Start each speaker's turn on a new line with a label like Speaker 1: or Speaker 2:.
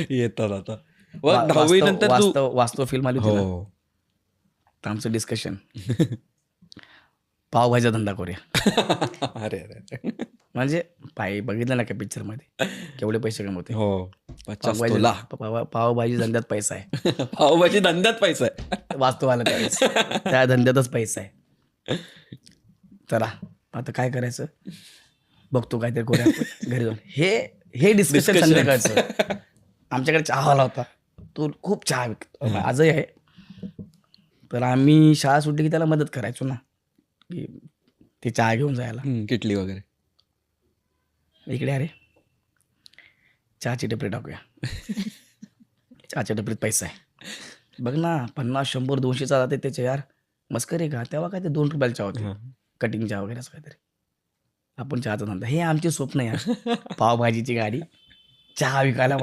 Speaker 1: येतात आता.
Speaker 2: वा-
Speaker 1: मग 10वी
Speaker 2: वास्तव
Speaker 1: नंतर तू
Speaker 2: वास्तव वास्तव फिल्म आली होती ना,
Speaker 1: हो.
Speaker 2: तर आमचं डिस्कशन पावभाजीचा धंदा करूया.
Speaker 1: अरे अरे अरे.
Speaker 2: म्हणजे बघितलं ना का पिक्चरमध्ये केवढे पैसे कमवते.
Speaker 1: हो 50
Speaker 2: पावभाजी
Speaker 1: तोला.
Speaker 2: पावभाजी धंद्यात पैसा आहे.
Speaker 1: पावभाजी धंद्यात पैसा आहे.
Speaker 2: वास्तव आला त्यावेळेस त्या धंद्यातच पैसा आहे. चला आता काय करायचं, बघतो काहीतरी करूया आपण घरी जाऊन. हे हे डिस्कशन
Speaker 1: Discussion.
Speaker 2: संध्याकाळचं. आमच्याकडे चहा आला होता, तो खूप चहा विकतो आजही आहे. तर आम्ही शाळा सुटली की त्याला मदत करायचो ना, की ते चहा घेऊन जायला.
Speaker 1: किटली वगैरे.
Speaker 2: इकडे अरे चहाची टपरी टाकूया. चहाच्या टपरीत पैसा आहे बघ ना, 50 100 200चा जाते त्याचे यार. मस्करी का, तेव्हा काय ते 2 रुपयाला चहा होते, कटिंग चहा वगैरे असं काहीतरी. आपण चहाचा धंदा, हे आमचे स्वप्न यार. पावभाजीची गाडी, चहा विकायला